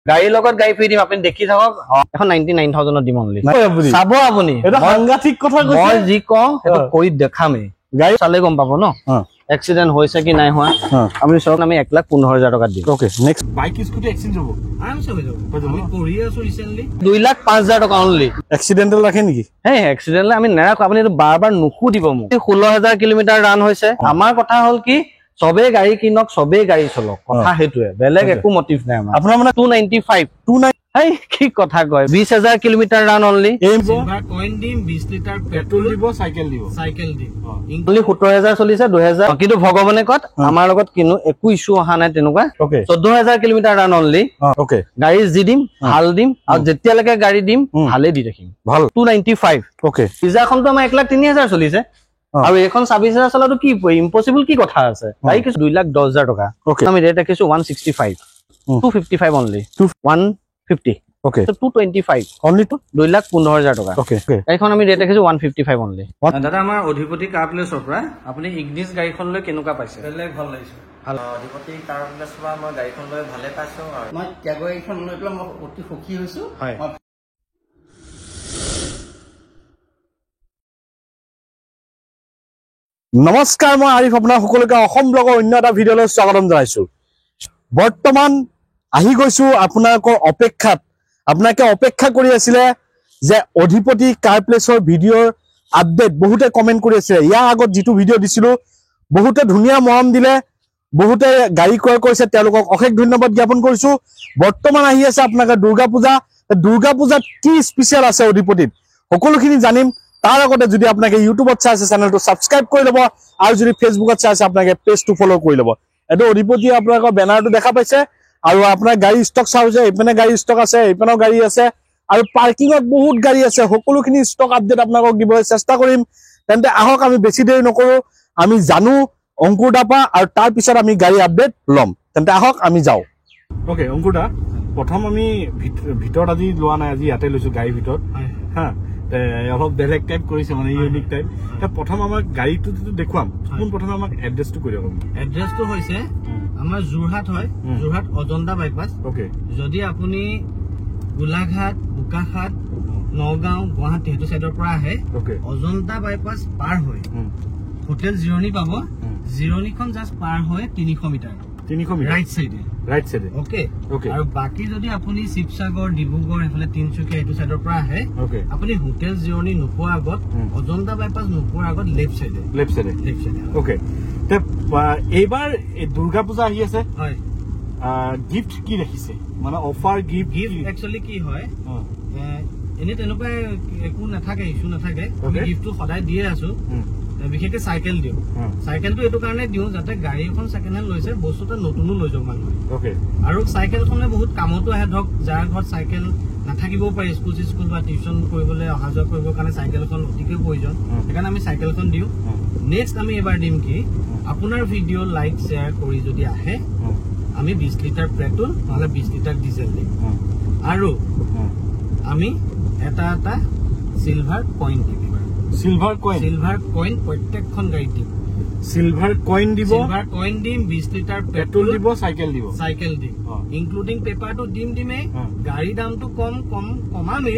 গাড়ীৰ লগত গাড়ী ফ্ৰী দিম আপুনি দেখি থাকক এখন 99000 দিম অনলি চাব আপুনি এটা সাংঘাতিক কথা কৈছে মই যি কওঁ সেইটো কৰি দেখামে গাড়ী চালে গম পাব ন এক্সিডেন্ট হৈছে কি নাই হোৱা আপুনি সব আমি 1,15,000 টকা দিম okay next bike scooty exchange হ'ব আৰামছে হৈ যাব আমি কৰি আছো ৰিসেন্টলি 2,05,000 টকা অনলি এক্সিডেন্টাল ৰাখে নেকি হে এক্সিডেন্টলে আমি নেৰাখো আপুনি বাৰবাৰ নুখুদিব মোক 16,000 কিলোমিটাৰ ৰান হৈছে আমাৰ কথা হল কি সবে গাড়ী কিনক সবে গাড়ী চলক কথা হেতুৱে বেলেগ একো মোটিভ নাই আমাৰ আপোনাৰ মানে 295 হাই কি কথা কয় 20,000 kilometre run only silver coin দিম 20 লিটাৰ পেট্ৰল দিব সাইকেল দিম অনলি 17,000 চলিছে 2,000 কিন্তু ভগৱানে কত আমাৰ লগত কিনো একো ইস্যু অহা নাই তেনেকুৱা 14,000 কিলোমিটাৰ ৰান অনলি ওকে গাড়ী যি দিম ভাল দিম আৰু যেতিয়ালৈকে গাড়ী দিম ভালে দি ৰাখিম ভাল 295 ওকে পিজাখনটো আমাৰ 1,03,000 চলিছে আৰু এখন 26,000 চলাটো কি ইম্পসিবল কি কথা আছে গাড়ী কিছু 2,10,000 টকা আমি ৰেট ৰাখিছো 165 255 অনলি 150 ওকে তো 225 অনলি 2,15,000 টকা ওকে গাড়ীখন আমি ৰেট ৰাখিছো 155 অনলি দাদা আমাৰ অধিপতি কাৰ প্লেছৰ পৰা আপুনি ইগনিছ গাড়ীখন লৈ কেনেকুৱা পাইছে বেলেগ ভাল লাগিছে ভাল অধিপতি কাৰ প্লেছৰ পৰা মই গাড়ীখন লৈ ভালে পাইছো আৰু মই গাড়ীখন লৈ পেলাই মই অতি সুখী হৈছো হয় নমস্কাৰ মই আৰিফ আপোনাৰ সকলোকে অসম ব্লগৰ অন্য এটা ভিডিঅ'লৈ স্বাগতম জনাইছো বৰ্তমান আহি গৈছো আপোনালোকৰ অপেক্ষাত আপোনাকে অপেক্ষা কৰি আছিল যে অধিপতি কাৰ প্লেছৰ ভিডিঅ'ৰ আপডেট বহুতে কমেন্ট কৰি আছে ইয়াৰ আগত যেটো ভিডিঅ' দিছিলো বহুতে ধুনীয়া মৰম দিলে বহুতে গাড়ী ক্ৰয় কৰিছে তেওঁলোকক অশেষ ধন্যবাদ জ্ঞাপন কৰিছো বৰ্তমান আহি আছে আপোনালোকৰ দুৰ্গা পূজাত কি স্পেশাল আছে অধিপতিত সকলোখিনি জানিম তাৰ আগতে যদি আপোনাকে ইউটিউবত চাই আছে চেনেলটো সাবস্ক্ৰাইব কৰি লব আৰু যদি ফেসবুকত চাই আছে আপোনাকে পেজটো ফলো কৰি লব এটো অধিপতি আপোনালোকৰ বেনাৰটো দেখা পাইছে আৰু আপোনাৰ গাড়ী ষ্টক চাওছে এপনে গাড়ী ষ্টক আছে এপনৰ গাড়ী আছে আৰু পাৰ্কিংত বহুত গাড়ী আছে সকলোখিনি ষ্টক আপডেট আপোনালোকক দিবলৈ চেষ্টা কৰিম তেন্তে আহক আমি বেছি দেৰি নকৰো আমি জানো অংকুৰ দাপা আৰু তাৰ পিছত আমি গাড়ী আপডেট লম তেন্তে আহক আমি যাও ওকে অংকুৰ দা প্ৰথম আমি ভিতৰত আজি লোৱা নাই আজি ইয়াতে লৈছো গাড়ী ভিতৰত হা অলপ বেলেগ টাইপ কৰিছে মানে ইউনিক টাইপ প্ৰথম আমাৰ গাড়ীটো দেখুৱাম কোন প্ৰথমে আমাক এড্ৰেছটো কৰি দিয়ক এড্ৰেছটো হৈছে আমাৰ যোৰহাট হয় যোৰহাট অজন্তা বাইপাছ ওকে যদি আপুনি গোলাঘাট বোকাখাট নগাঁও গুৱাহাটী হেতু সাইডৰ পৰা আহে অজন্তা বাইপাছ পাৰ হৈ হোটেল জিৰণি পাব জিৰণিখন জাস্ট পাৰ হৈ 300 মিটাৰ ৰাইট সাইডে ওকে আৰু বাকি যদি আপুনি শিৱসাগৰ ডিব্ৰুগড় এফালে তিনচুকীয়া হেতু সাইডৰ পৰা আহে আপুনি হোটেল জিৰণি নোপোৱাৰ আগত অজন্তা বাইপাছ নোপোৱাৰ আগত লেফট সাইডে ওকে তে এইবাৰ দুৰ্গা পূজা আহি আছে হয় গিফট কি ৰাখিছে মানে অফাৰ গিফট একচুয়ালি কি হয় এনে তেনেকুৱা একো নাথাকে ইস্যু নাথাকে আমি গিফটটো সদায় দিয়ে আছো বিশেষকৈ সাইকেল দিও সাইকেলটো এটো কাৰণে দিও যাতে গাড়ী এখন সেকেন্ড হ্যান্ড লৈছে বস্তুটা নতুনো লৈ যাওক মানুহ ওকে আৰু সাইকেলখনে বহুত কামতো আহে ধক যাৰ ঘৰত সাইকেল নাথাকিবও পাৰে স্কুল বা টিউশন কৰিবলৈ অহা যোৱা কৰিবৰ কাৰণে সাইকেলখন অতিকে প্ৰয়োজন সেইকাৰণে আমি সাইকেলখন দিও নেক্সট আমি এবাৰ দিম কি আপোনাৰ ভিডিও লাইক শেয়াৰ কৰি যদি আহে আমি 20 লিটাৰ পেট্ৰল নহলে 20 লিটাৰ ডিজেল দিম আৰু আমি এটা সিলভাৰ কইন দিম সিলভাৰ কইন প্ৰত্যেকখন গাড়ী দিম সিলভাৰ কইন দিব 20 লিটাৰ পেট্ৰল দিব সাইকেল দিম ইনক্লুডিং পেপাৰটো দিমে গাড়ী দামটো কমামে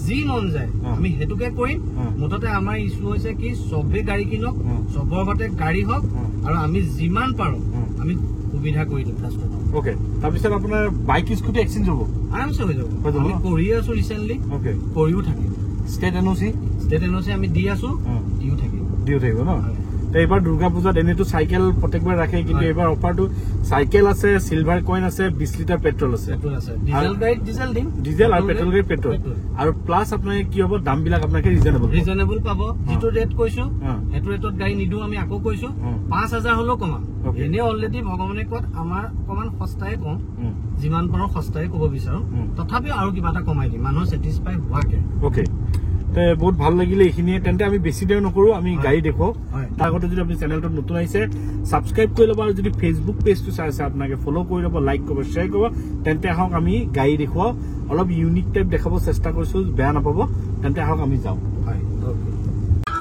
যি মন যায় আমি হেতুকে কৰিম মুঠতে আমাৰ ইস্যু হৈছে কি সবে গাড়ী কিনক সবৰ ঘৰতে গাড়ী হওক আৰু আমি যিমান পাৰো আমি সুবিধা কৰি দিম কাষ্টমাৰ ওকে তাৰপিছত আপোনাৰ বাইক স্কুটি এক্সচেঞ্জ হ'ব আৰামছে হৈ যাব আমি কৰি আছো ৰিসেন্টলি ওকে কৰিও থাকিম স্টেট এনওসি আমি দি আছো দিও থাকিব ন এইবাৰ দুৰ্গা পূজাত এনেটো সাইকেল প্ৰত্যেকবাৰ ৰাখে কিন্তু এইবাৰ অফাৰটো সাইকেল আছে সিলভাৰ কইন আছে 20 লিটাৰ পেট্ৰল আছে ডিজেল গাড়ী ডিজেল দিম ডিজেল আৰু পেট্ৰল গাড়ী পেট্ৰল আৰু প্লাস আপোনাক কি হ'ব দাম বিলাক আপোনাক ৰিজনেবল পাব যেটো ৰেট কৈছো হেতু ৰেটত গাড়ী নিদু আমি আকৌ কৈছো 5,000 হলো কমাম এনে অলৰেডি ভগৱানে কত আমাৰ অকমান সস্তাই কম যিমান পাৰো সস্তাই ক'ব বিচাৰো তথাপি আৰু কিবা এটা কমাই দিম মানুহ স্যাটিসফাই হোৱাকে ওকে তে বহুত ভাল লাগিলে এইখিনিয়ে তেন্তে আমি বেছি দেৰি নকৰো আমি গাড়ী দেখো তাৰ আগতে যদি আপুনি চেনেলটো নতুন আহিছে সাবস্ক্ৰাইব কৰি ল'ব আৰু যদি ফেসবুক পেজটো চাই আছে আপোনাকে ফলো কৰি ল'ব লাইক কৰিব শ্বেয়াৰ কৰিব তেন্তে আহক আমি গাড়ী দেখো অলপ ইউনিক টাইপ দেখাব চেষ্টা কৰিছো বেয়া নাপাব তেন্তে আহক আমি যাও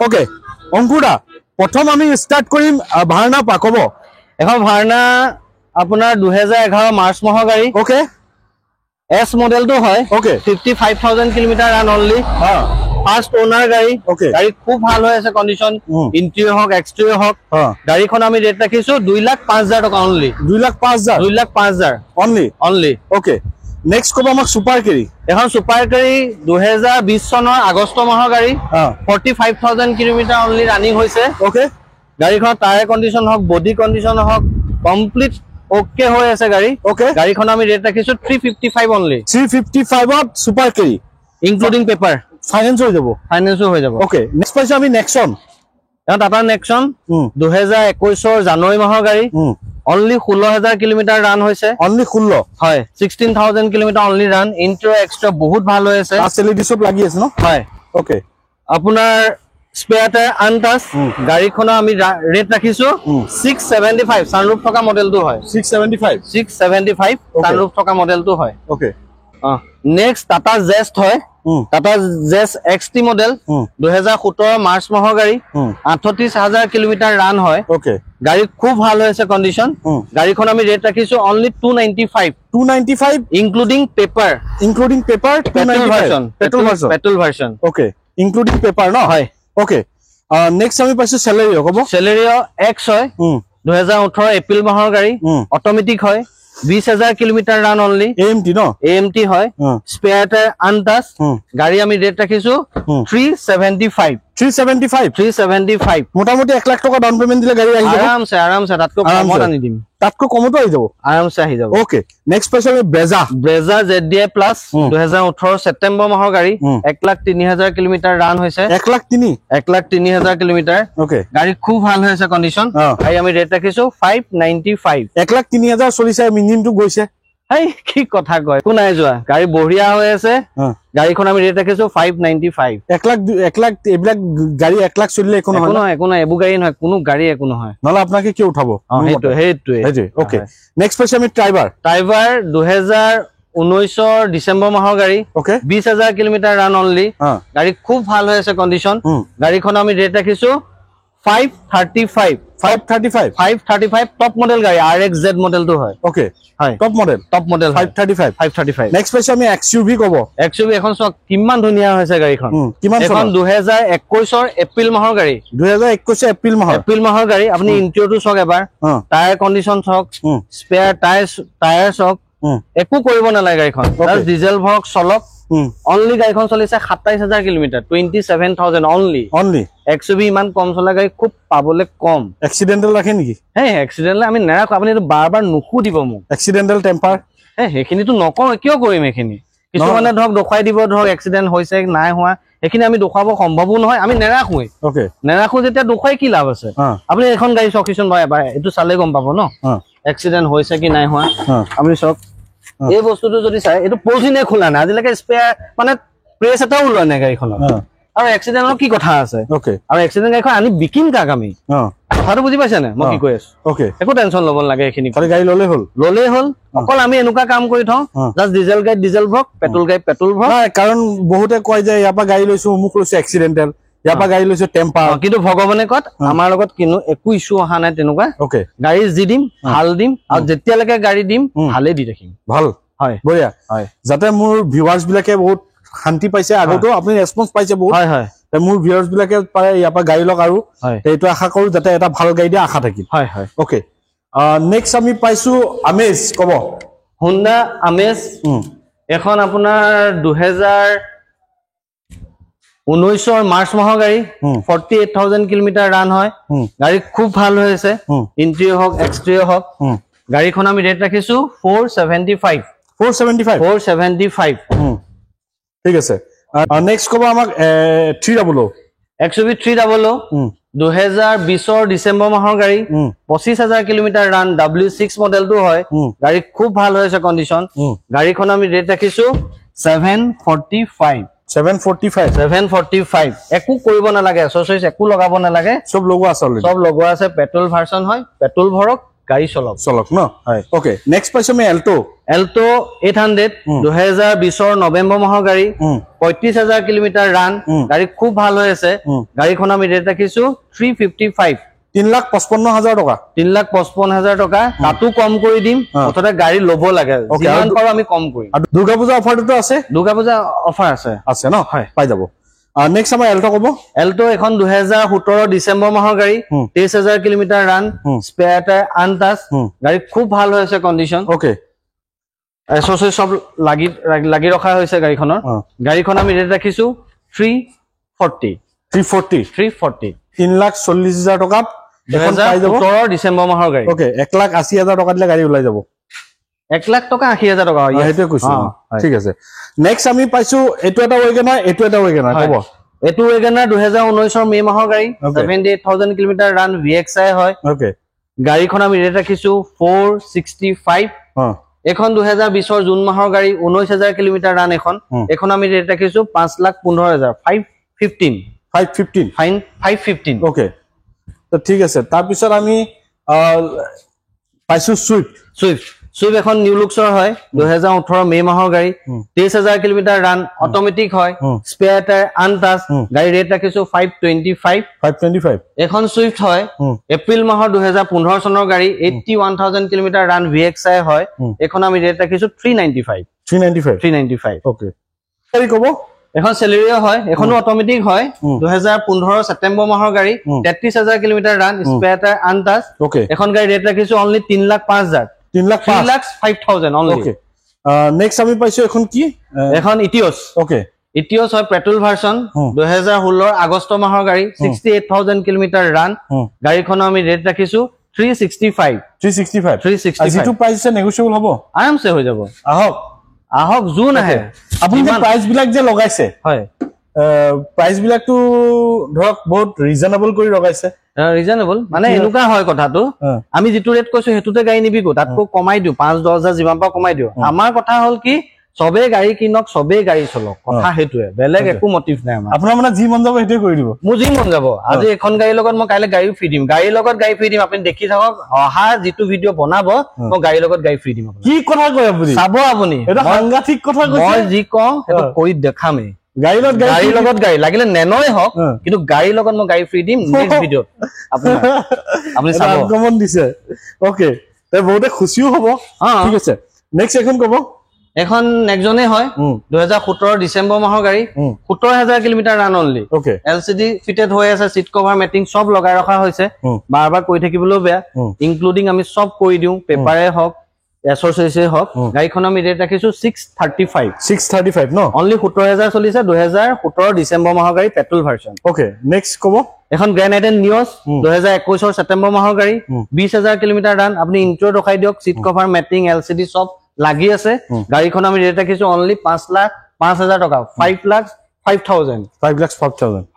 ওকে অংকুৰা প্ৰথম আমি ষ্টাৰ্ট কৰিম ভাৰনা পাকব এখন ভাৰনা আপোনাৰ 2011 মাৰ্চ মাহৰ গাড়ী ওকে এছ মডেলটো হয় okay 55,000 kilometre run only first owner গাড়ী গাড়ী খুব ভাল হৈ আছে কণ্ডিশ্যন ইণ্টেৰিয়ৰ হওক এক্সটেৰিয়ৰ হওক গাড়ীখন আমি ৰেট ৰাখিছো 2,05,000 টকা অনলি 2,05,000 অনলি ওকে নেক্সট কব আমাক সুপাৰ কেৰি এখন সুপাৰ কেৰি 2020 চনৰ আগষ্ট মাহৰ গাড়ী 45,000 কিলোমিটাৰ অনলি ৰানিং হৈছে ওকে গাড়ীখন টায়াৰ কণ্ডিশ্যন হওক বডি কণ্ডিশ্যন হওক কমপ্লিট ওকে হৈ আছে গাড়ী ওকে গাড়ীখন আমি ৰেট ৰাখিছো 355 অনলি 355 ত Super Carry including paper finance হৈ যাব হৈ যাব ওকে নেক্সট পাইছো আমি নেক্সন টাটা নেক্সন 2021 জানুৱাৰী মাহৰ গাড়ী অনলি 16,000 কিলোমিটাৰ ৰান হৈছে অনলি 16 হয় 16,000 কিলোমিটাৰ অনলি ৰান ইন্ট্ৰো এক্সট্ৰা বহুত ভাল হৈ আছে এলইডি সব লাগি আছে ন হয় ওকে আপোনাৰ স্পেয়াৰ টায়াৰ আনটাচ গাড়ীখনৰ আমি ৰেট ৰাখিছো 675 সানৰুফ থকা মডেলটো হয় 675 সানৰুফ থকা মডেলটো হয় ওকে নেক্সট টাটা জেষ্ট হয় Tata Zest XT model 2017 March মাহৰ গাড়ী 38,000 কিলোমিটাৰ ৰান হয় ওকে গাড়ী খুব ভাল হৈছে কণ্ডিশ্যন গাড়ীখন আমি ৰেট ৰাখিছো only 295 including paper petrol version okay including paper ন হয় ওকে নেক্সট আমি পাইছো সেলেৰিও কব সেলেৰিও এক্স হয় 2018 এপ্ৰিল মাহৰ গাড়ী অট'মেটিক হয় 20,000 কিলোমিটাৰ ৰান অনলি এএমটি হয় স্পেয়াৰ টায়াৰ আনটাচ গাড়ী আমি ৰেট ৰাখিছো 375 মোটামুটি 1 লাখ টকা ডাউন পেমেন্ট দিলে গাড়ী আহি যাব আৰামছে তাতকৈ কমত আহি যাব আৰামছে আহি যাব ওকে নেক্সট পাইছো আমি ব্ৰেজা ZDI প্লাছ 2018 ছেপ্টেম্বৰ মাহৰ গাড়ী 1,03,000 কিলোমিটাৰ ৰান হৈছে 1,03,000 কিলোমিটাৰ ওকে গাড়ী খুব ভাল হৈছে কণ্ডিশ্যন গাড়ী আমি ৰেট ৰাখিছো 595 1,03,000 চলিছে মিনিমটো গৈছে হেই কি কথা কয় একো নাই যোৱা গাড়ী বঢ়িয়া হৈ আছে গাড়ীখন আমি ৰেট ৰাখিছো 595 1 লাখ এইবিলাক গাড়ী 1 লাখ চলিলে একো নহয় এইবোৰ গাড়ী নহয় কোনো গাড়ী একো নহয় নহলে আপোনাকে কি উঠাব সেইটোৱে ওকে নেক্সট পাইছো আমি ট্ৰাইভাৰ 2019 ডিচেম্বৰ মাহৰ গাড়ী 20,000 কিলোমিটাৰ ৰান অনলি গাড়ী খুব ভাল হৈ আছে কণ্ডিশ্যন গাড়ীখন আমি ৰেট ৰাখিছো 535 টপ মডেল গাড়ী RXZ মডেলটো হয় ওকে হয় টপ মডেল 535 নেক্সট পাইছো আমি XUV কব XUV এখন চক কিমান ধুনীয়া হৈছে গাড়ীখন এখন 2021 এপ্ৰিল মাহৰ গাড়ী 2021 এপ্ৰিল মাহৰ গাড়ী আপুনি ইন্টেৰিয়ৰটো চক এবাৰ টায়াৰ কণ্ডিশ্যন চক স্পেয়াৰ টায়াৰ চক একো কৰিব নালাগে গাড়ীখন ডিজেল ভৰক চলক অনলি গাড়ীখন চলিছে 27,000 কিলোমিটাৰ 27,000 অনলি XUV ইমান কম চলা গাড়ী খুব পাবলে কম এক্সিডেন্টাল ৰাখে নেকি এক্সিডেন্ট আমি নাৰাখো আপুনি বাৰ নুসুধিব মোক এক্সিডেন্টাল টেম্পাৰ সেইখিনিতো নকওঁ কিয় কৰিম সেইখিনি কিছুমানে ধৰক দেখুৱাই দিব ধৰক এক্সিডেন্ট হৈছে নাই হোৱা সেইখিনি আমি দেখুৱাব সম্ভৱো নহয় আমি নেৰাখোৱে নেৰাখো যেতিয়া দেখুৱাই কি লাভ আছে আপুনি এখন গাড়ী চকীচোন বাৰু এবাৰ এইটো চালে গম পাব ন এক্সিডেন্ট হৈছে কি নাই হোৱা আপুনি চক এই বস্তুটো যদি চাই এইটো পলিথিনে খোলা নাই আজিলৈকে স্পেয়াৰ মানে প্ৰেছ এটাও ওলোৱা নাই গাড়ীখনত আৰু এক্সিডেন্টৰ কি কথা আছে আৰু এক্সিডেন্ট গাড়ীখন আনি বিকিম কাক আমি কথাটো বুজি পাইছে নে মই কি কৈ আছো একো টেনচন ল'ব নালাগে এইখিনি গাড়ী ল'লেই হ'ল অকল আমি এনেকুৱা কাম কৰি থওঁ জাষ্ট ডিজেল গাড়ীত ডিজেল ভৰক পেট্ৰল গাড়ীত পেট্ৰল ভৰক কাৰণ বহুতে কয় যে ইয়াৰ পৰা গাড়ী লৈছো অমুক লৈছো এক্সিডেন্টেল ইয়াৰ পৰা গাড়ী লৈছো টেম্পাৰ কিন্তু ভগৱানে কত আমাৰ লগত কিন্তু একো ইছ্যু অহা নাই তেনেকুৱা গাড়ী যি দিম ভাল দিম আৰু যেতিয়ালৈকে গাড়ী দিম ভালেই দি ৰাখিম ভাল হয় বঢ়িয়া হয় যাতে মোৰ ভিউৱাৰ্ছ বিলাকে বহুত শান্তি পাইছে আগতো আপুনি ৰেছপন্স পাইছে বহুত হয় মোৰ ভিউৱাৰ্ছ বিলাকে পাৰে ইয়াৰ পৰা গাড়ী লওক আৰু এইটো আশা কৰো যাতে এটা ভাল গাড়ী দিয়া আশা থাকিল হয় ওকে নেক্সট আমি পাইছো আমেজ কব হুণ্ডা আমেজ এখন আপোনাৰ 2019 মাৰ্চ মাহৰ গাড়ী 48,000 কিলোমিটাৰ ৰান হয় গাড়ী খুব ভাল হৈ আছে ইন্টেৰিয়ৰ হওক এক্সটেৰিয়ৰ হওক গাড়ীখন আমি ৰেট ৰাখিছো 475 ঠিক আছে নেক্সট কব আমাক 300 XUV 300 2020 ডিচেম্বৰ মাহৰ গাড়ী 25,000 কিলোমিটাৰ ৰান W6 মডেলটো হয় গাড়ী খুব ভাল হৈ আছে কণ্ডিশ্যন গাড়ীখন আমি ৰেট ৰাখিছো 745 একো কৰিব নালাগে এক্সেসৰিজ একো লগাব নালাগে সব লগোৱা আছে পেট্ৰল ভাৰ্চন হয় পেট্ৰল ভৰক গাড়ী চলক ন হয় ওকে নেক্সট পাইছো আমি এল্টো 800 2020 নৱেম্বৰ মাহৰ গাড়ী 35,000 কিলোমিটাৰ ৰান গাড়ী খুব ভাল হৈ আছে গাড়ীখন আমি ৰেট ৰাখিছো 355 3,55,000 টকা 3,55,000 টকা তাতো কম কৰি দিম মুঠতে গাড়ী ল'ব লাগে যিমান পাৰো আমি কম কৰিম আৰু দুৰ্গা পূজা অফাৰটো আছে দুৰ্গা পূজা অফাৰ আছে ন হয় পাই যাব নেক্সট আমাৰ এল্টো ক'ব এল্টো এখন 2017 ডিসেম্বৰ মাহৰ গাড়ী 23,000 kilometre run spare tyre untouch গাড়ী খুব ভাল হৈছে কণ্ডিশ্যন ওকে এসোসি সব লাগি ৰখা হৈছে গাড়ীখনৰ গাড়ীখন আমি ৰেট ৰাখিছো 340 3,40,000 টকা এখন পাই যাব 2017 ডিসেম্বৰ মাহৰ গাড়ী ওকে 1,80,000 টকা দিলে গাড়ী ওলাই যাব 1,00,000 টকা 80,000 টকা হেটো কৈছো ঠিক আছে নেক্সট আমি পাইছো এটো এটা ওয়েগনাৰ এটো এটা ওয়েগনাৰ ক'ব এটো ওয়েগনাৰ 2019 মে মাহৰ গাড়ী 78,000 কিলোমিটাৰ ৰান VXI হয় ওকে গাড়ীখন আমি ৰেট ৰাখিছো 465 এখন 2020 জুন মাহৰ গাড়ী 19,000 কিলোমিটাৰ ৰান এখন আমি ৰেট ৰাখিছো 5,15,000 515 ওকে তো ঠিক আছে তাৰ পিছত আমি পাইছো সুইফট এখন নিউ লুক্সৰ হয় 2018 মে মাহৰ গাড়ী 23,000 কিলোমিটাৰ ৰান অটোমেটিক হয় স্পেয়াৰ টায়াৰ আনটাচ গাড়ী ৰেট ৰাখিছো 525 এখন সুইফট হয় এপ্ৰিল মাহৰ 2015 চনৰ গাড়ী 81,000 কিলোমিটাৰ ৰান VXI হয় এখন আমি ৰেট ৰাখিছো 395 ওকে গাড়ী ক'ব এখন সেলেৰিও হয় এখনো অটোমেটিক হয় 2015 সেপ্টেম্বৰ মাহৰ গাড়ী 33,000 kilometre run spare tyre untouch এখন গাড়ী ৰেট ৰাখিছো অনলি 3,05,000 3,05,000 অনলি ওকে নেক্সট আমি পাইছো এখন কি এখন ইটিওস ওকে ইটিওস হয় পেট্ৰল ভাৰ্সন 2016 আগষ্ট মাহৰ গাড়ী 68,000 কিলোমিটাৰ ৰান গাড়ীখন আমি ৰেট ৰাখিছো 365 আজিটো প্ৰাইস নেগোশিয়েবল হ'ব আৰামছে হৈ যাব আহক জুন আহে আপুনি যে প্ৰাইস বিলাক যে লগাইছে হয় প্ৰাইস বিলাকটো ধৰক বহুত ৰিজনেবল কৰি লগাইছে ৰিজনেবল মানে এনেকুৱা হয় কথাটো আমি যেটো ৰেট কৈছো হেতুতে গাড়ী নিবিকো তাতকো কমাই দিও 5-10,000 যিমান পা কমাই দিও আমাৰ কথা হল কি সবে গাড়ী কিনক সবে গাড়ী চলক কথা হেতুৱে বেলেগ একো মোটিভ নাই আমাৰ আপোনাৰ মানে যি মন যাব হেতু কৰি দিব মু যি মন যাব আজি এখন গাড়ীৰ লগত মই কাইলে গাড়ী ফ্ৰী দিম গাড়ীৰ লগত গাড়ী ফ্ৰী দিম আপুনি দেখি থাকক অহা যেটো ভিডিও বনাব মই গাড়ীৰ লগত গাড়ী ফ্ৰী দিম কি কথা কয় আপুনি চাব আপুনি এটা সাংঘাতিক কথা কৈছে মই যি কওঁ হেতু কৰি দেখামে গাড়ীৰ লগত গাড়ী লাগিলে নেনয় হক কিন্তু গাড়ীৰ লগত মই গাড়ী ফ্ৰী দিম নেক্সট ভিডিওত আপুনি চাব কমন দিছে ওকে তে বহুতে খুশিও হ'ব ঠিক আছে নেক্সট এখন ক'ব এখন নেক্সজনে হয় 2017 ডিসেম্বৰ মাহৰ গাড়ী 17,000 kilometre run only okay LCD fitted হৈ আছে সিট কভাৰ মেটিং সব লগাই ৰখা হৈছে বাৰবাৰ কৈ থাকিবলৈও বেয়া ইনক্লুডিং আমি সব কৰি দিও পেপাৰে হক এসোসিয়েশন হক গাড়ীখন আমি ৰেট ৰাখিছো 635 ন অনলি 17,000 চলিছে 2017 ডিসেম্বৰ মাহৰ গাড়ী পেট্ৰল ভাৰ্সন ওকে নেক্সট ক'ব এখন গ্ৰেণ্ড আইটেন নিউজ 2021 সেপ্টেম্বৰ মাহৰ গাড়ী 20,000 কিলোমিটাৰ ৰান আপুনি ইন্ট্ৰ ৰখাই দিয়ক সিট কভাৰ মেটিং LCD সব লাগি আছে গাড়ীখন আমি ৰেট ৰাখিছো অনলি 5,05,000 টকা 5,05,000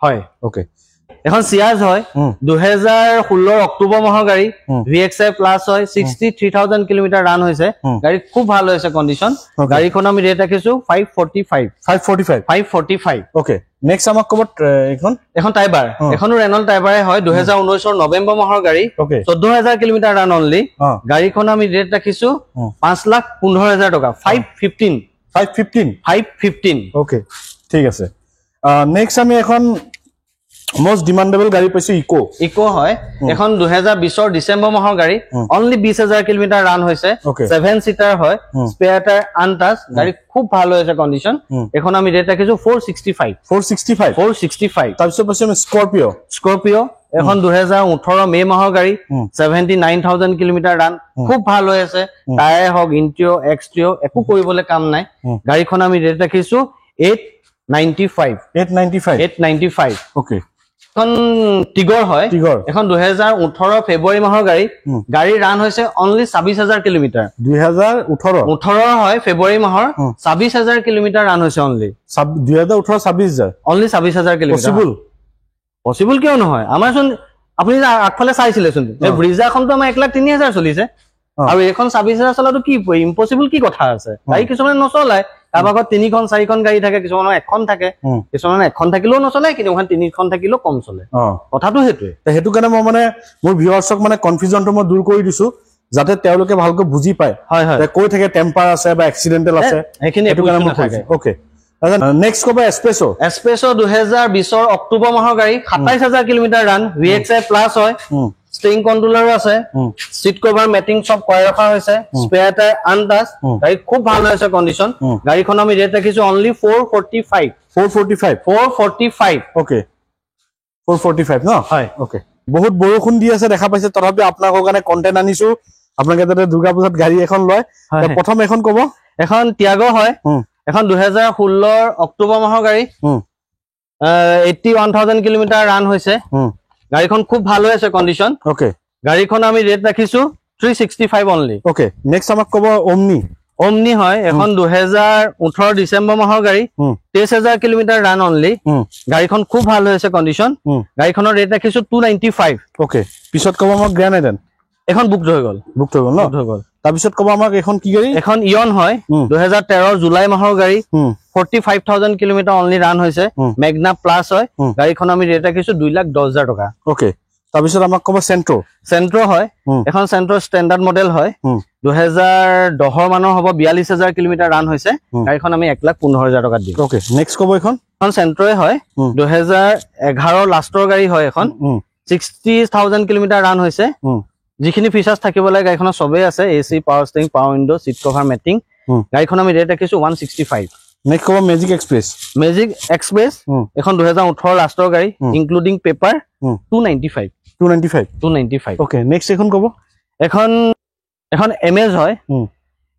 হয় ওকে এখন সিয়াজ হয় 2016 অক্টোবৰ মাহৰ গাড়ী VXI প্লাস হয় 63,000 কিলোমিটাৰ ৰান হৈছে গাড়ী খুব ভাল হৈছে কণ্ডিশ্যন গাড়ীখন আমি ৰেট ৰাখিছো 545 ওকে নেক্সট আমাক ক'ব এখন টাইবাৰ এখনো ৰেনল্ট টাইবাৰে হয় 2019 নৱেম্বৰ মাহৰ গাড়ী 14,000 কিলোমিটাৰ ৰান অনলি গাড়ীখন আমি ৰেট ৰাখিছো 5,15,000 টকা 515 ওকে ঠিক আছে নেক্সট আমি এখন most demandable গাড়ী পাইছো ইকো হয় এখন 2020 ডিসেম্বৰ মাহৰ গাড়ী অনলি 20,000 কিলোমিটাৰ ৰান হৈছে 7 সিটাৰ হয় স্পেয়াৰ টায়াৰ আনটাচ গাড়ী খুব ভাল হৈছে কণ্ডিশ্যন এখন আমি ৰেট ৰাখিছো 465 তাৰপিছত পাইছো আমি স্কৰপিঅ এখন 2018 মে মাহৰ গাড়ী 79,000 কিলোমিটাৰ ৰান খুব ভাল হৈ আছে টায়াৰ হক ইন্টেৰিয়ৰ এক্সটেৰিয়ৰ একো কৰিবলৈ কাম নাই গাড়ীখন আমি ৰেট ৰাখিছো 895 ওকে এখন টিগৰ হয় এখন 2018 ফেব্ৰুৱাৰী মাহৰ গাড়ী ৰান হৈছে অনলি 26,000 কিলোমিটাৰ 2018 হয় ফেব্ৰুৱাৰী মাহৰ 26,000 কিলোমিটাৰ ৰান হৈছে অনলি 2018 অনলি 26,000 কিলোমিটাৰ পসিবল কিয় নহয় আমাৰচোন আপুনি আগফালে চাইছিলেচোন এই ব্ৰিজাখনটো আমাৰ 1,03,000 চলিছে আৰু এখন 26,000 চলাটো কি ইম্পসিবল কি কথা আছে গাড়ী কিছুমানে নচলায় কাবাগত 3খন 4খন গাড়ী থাকে কিছুমানৰ এখন থাকে কিছুমানৰ এখন থাকিলেও নচলে কিন্তু ওখান 3খন থাকিলেও কম চলে কথাটো হেতু কাৰণে মই মানে মোৰ ভিউৱাৰ্ছক মানে কনফিউজনটো মই দূৰ কৰি দিছো যাতে তেওঁলোকে ভালকৈ বুজি পায় যে কৈ থাকে টেম্পাৰ আছে বা এক্সিডেন্টাল আছে এইখিনি এটো কাৰণে মই থাকে ওকে নেক্সট ক'ব এস্পেছো 2020 অক্টোবৰ মাহৰ গাড়ী 27,000 কিলোমিটাৰ ৰান VXI প্লাস হয় ষ্টিং কন্ট্ৰোলাৰো আছে সিট কভাৰ মেটিং সব কৰি ৰখা হৈছে স্পেয়াৰ টায়াৰ আনটাচ গাড়ী খুব ভাল হৈছে কন্ডিশন গাড়ীখন আমি ৰেট ৰাখিছো অনলি 445 ওকে 445 ন হয় ওকে বহুত বৰষুণ দি আছে দেখা পাইছে তথাপি আপোনাকৰ কাৰণে কন্টেন্ট আনিছো আপোনালোকে যাতে দুৰ্গা পূজাত গাড়ী এখন লয় প্ৰথম এখন কব এখন টিয়াগো হয় এখন 2016 অক্টোবৰ মাহৰ গাড়ী 81000 কিলোমিটাৰ ৰান হৈছে গাড়ীখন খুব ভাল হৈছে কন্ডিশন ওকে গাড়ীখন আমি ৰেট ৰাখিছো 365 অনলি ওকে নেক্সট আমাক কব ওমনি হয় এখন 2018 ডিসেম্বৰ মাহৰ গাড়ী 23000 কিলোমিটাৰ ৰান অনলি গাড়ীখন খুব ভাল হৈছে কন্ডিশন গাড়ীখনৰ ৰেট ৰাখিছো 295 ওকে পিছত কব আমাক গ্ৰ্যান্ড আইডেন এখন বুক হৈ গল ন তাৰ পিছত কব আমাক এখন কি গাড়ী এখন ইয়ন হয় 2013 জুলাই মাহৰ গাড়ী 45000 কিলোমিটাৰ অনলি ৰান হৈছে মেগনা প্লাস হয় গাড়ীখন আমি ৰেট ৰাখিছো 2,10,000 টকা ওকে তাৰ পিছত আমাক কব চেন্ট্ৰো হয় এখন চেন্ট্ৰো ষ্টেণ্ডাৰ্ড মডেল হয় 2010 মানৰ হ'ব 42000 কিলোমিটাৰ ৰান হৈছে গাড়ীখন আমি 1,15,000 টকা দিম ওকে নেক্সট কব এখন চেন্ট্ৰোয়ে হয় 2011 লাষ্টৰ গাড়ী হয় এখন 60000 কিলোমিটাৰ ৰান হৈছে যিখিনি ফিচাৰ্স থাকিব লাগে গাড়ীখনৰ সবেই আছে AC power steering power window seat cover matting গাড়ীখন আমি ৰেট ৰাখিছো 165 নেক্সট কব মেজিক এক্সপ্ৰেছ এখন 2018 লাষ্টৰ গাড়ী ইনক্লুডিং পেপাৰ 295 ওকে নেক্সট এখন কব এখন এমএজ হয়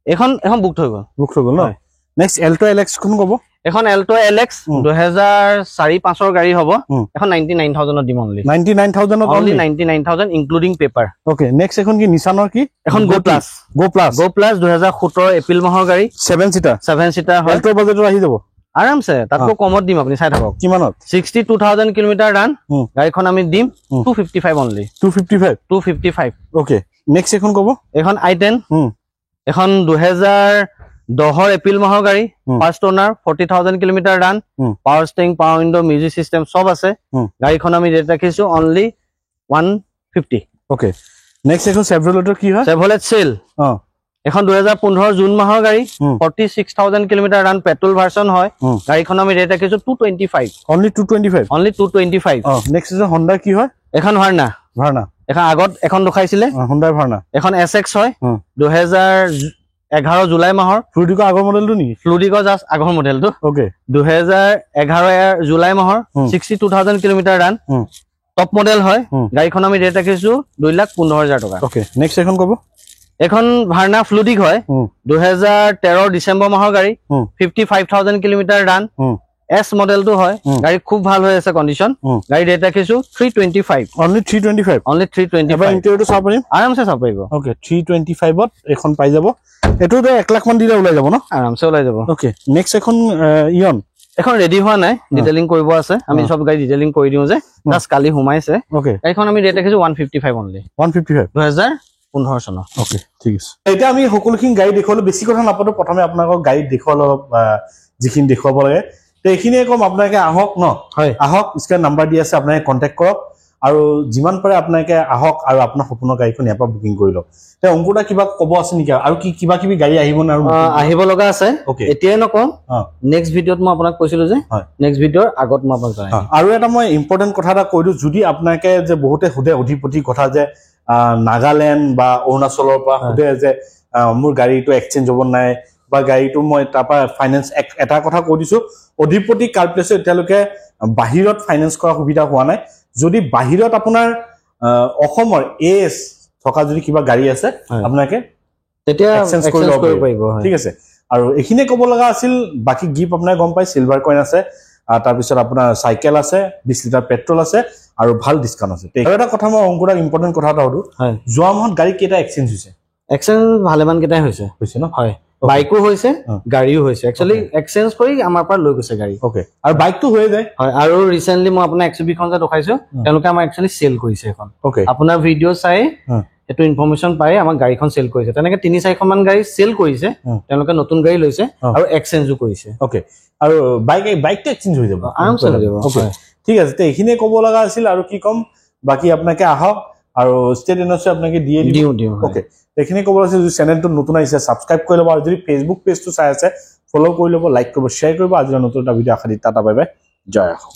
এখন বুক হৈ গল ন নেক্সট এল্টো এলএক্স কোন কব এখন এল্টো এলএক্স 2004-5 গাড়ী হ'ব এখন 99000 দিম only 99000 including paper okay next এখন কি নিসানৰ কি এখন গো প্লাস 2017 এপ্ৰিল মাহৰ গাড়ী 7 সিটাৰ হয় এল্টো বাজেটৰ আহি যাব আৰামছে তাতকৈ কমত দিম আপুনি চাই থাকক কিমানত 62000 কিলোমিটাৰ ৰান গাড়ীখন আমি দিম 255 অনলি 255 ওকে নেক্সট এখন কব এখন i10 এখন 2010 এপ্ৰিল মাহৰ গাড়ী first owner 40000 kilometre run power steering power window music system সব আছে গাড়ীখন আমি ৰেট ৰাখিছো অনলি 150 ওকে নেক্সট এখন চেভ্ৰলেটৰ কি হয় চেভ্ৰলেট সেল এখন 2015 জুন মাহৰ গাড়ী 46000 কিলোমিটাৰ ৰান পেট্ৰল ভাৰ্সন হয় গাড়ীখন আমি ৰেট ৰাখিছো 225 অনলি 225 নেক্সট আছে হন্ডা কি হয় এখন ভাৰ্না এখন আগত এখন দেখাইছিলে হন্ডা ভাৰ্না এখন SX হয় 2011 জুলাই মাহৰ ফ্লুডিকো আগৰ মডেলটো নি ফ্লুডিকো জাস্ট আগৰ মডেলটো ওকে 2011 জুলাই মাহৰ 62000 কিলোমিটাৰ ৰান টপ মডেল হয় গাড়ীখন আমি ৰেট ৰাখিছো 2,15,000 টকা ওকে নেক্সট এখন কব এখন ভাৰ্না ফ্লুডিক হয় 2013 ডিসেম্বৰ মাহৰ গাড়ী 55000 কিলোমিটাৰ ৰান এস মডেলটো হয় গাড়ী খুব ভাল হৈ আছে কন্ডিশন গাড়ী ৰেট ৰাখিছো 325 অনলি 325 এবাৰ ইন্টেৰিয়ৰটো চাব পাৰিম আৰামছে চাব পাৰিব ওকে 325 ত এখন পাই যাব এটো 1 লাখ মান দিলে ওলাই যাব ন আৰামছে ওলাই যাব ওকে নেক্সট এখন ইয়ন এখন ৰেডি হোৱা নাই ডিটেইলিং কৰিব আছে আমি সব গাড়ী ডিটেইলিং কৰি দিও যে জাস্ট কালি হুমাইছে ওকে এখন আমি ৰেট ৰাখিছো 155 অনলি 2015 চন ওকে ঠিক আছে এটা আমি সকলোখিনি গাড়ী দেখুৱালো বেছি কথা নাপাতো প্ৰথমে আপোনাক গাড়ী দেখুৱালো যিখিনি দেখুৱাব লাগে তো এইখিনিয়ে কম আপোনাকে আহক ন হয় আহক স্ক্ৰিন নাম্বাৰ দি আছে আপোনাকে কন্টাক্ট কৰক আৰু যিমান পাৰে আপোনাকে আহক আৰু আপোনাৰ সপোনৰ গাড়ীখন ইয়াৰ পৰা বুকিং কৰি লওক তে অংকুৰটা কিবা কব আছে নেকি আৰু কি কিবা গাড়ী আহিব না আৰু আহিব লগা আছে এতিয়াই নকওঁ নেক্সট ভিডিঅত মই আপোনাক কৈছিলো যে নেক্সট ভিডিঅৰ আগত মই আপোনাক জনাই আৰু এটা মই ইম্পৰ্টেন্ট কথা এটা কৈ দিও যদি আপোনাকে যে বহুতে সুধে অধিপতি কথা যে নাগালেণ্ড বা অৰুণাচলৰ পৰা সুধে যে মোৰ গাড়ীটো এক্সচেঞ্জ হ'ব নাই বা গাড়ীটো মই তাৰপা ফাইনেন্স এটা কথা কৈ দিছো অধিপতি কাৰ প্লেছ এতিয়ালৈকে বাহিৰত ফাইনেন্স কৰা সুবিধা হোৱা নাই যদি বাহিৰত আপোনাৰ অসমৰ এস থকা যদি কিবা গাড়ী আছে আপোনাকে তেতিয়া এক্সচেঞ্জ কৰিব পাৰিব ঠিক আছে আৰু এইখিনিয়ে ক'ব লগা আছিল বাকি গিফ্ট আপোনাৰ গম পাই সিলভাৰ কইন আছে তাৰ পিছত আপোনাৰ সাইকেল আছে 20 লিটাৰ পেট্ৰল আছে আৰু ভাল ডিসকাউন্ট আছে আৰু এটা কথা মই অংকুৰক ইম্পৰ্টেন্ট কথা এটা হদু যোৱা মাহত গাড়ী কেটা এক্সচেঞ্জ হৈছে এক্সচেঞ্জ ভালেমান কেটাই হৈছে ন হয় বাইকো হৈছে গাড়ীও হৈছে একচুয়ালি এক্সচেঞ্জ কৰি আমাৰ পৰা লৈ গৈছে গাড়ী ওকে আৰু বাইকটো হৈ যায় হয় আৰু ৰিসেন্টলি মই আপোনাৰ XUV খন যে দেখাইছো তেওঁলোকে আমাৰ একচুয়ালি সেল কৰিছে এখন ওকে আপোনাৰ ভিডিও চাই এটো ইনফৰমেশন পাই আমাৰ গাড়ীখন সেল কৰিছে তেনেকে 3-4 মান গাড়ী সেল কৰিছে তেওঁলোকে নতুন গাড়ী লৈছে আৰু এক্সচেঞ্জও কৰিছে ওকে আৰু বাইকটো এক্সচেঞ্জ হৈ যাব আৰামছে হৈ যাব ওকে ঠিক আছে তে এইখিনিয়ে ক'ব লগা আছিল আৰু কি কম বাকি আপোনাকে আহক আৰু ষ্টেডিয়ামছে আপোনাকে দিও ওকে এইখিনি ক'ব আছিল যদি চেনেলটো নতুন আহিছে সাবস্ক্ৰাইব কৰি ল'ব আৰু যদি ফেসবুক পেজটো চাই আছে ফলো কৰি ল'ব লাইক কৰিব শ্বেয়াৰ কৰিব আজি নতুন এটা ভিডিও আখা দি টাটা বাই বাই জয় আহক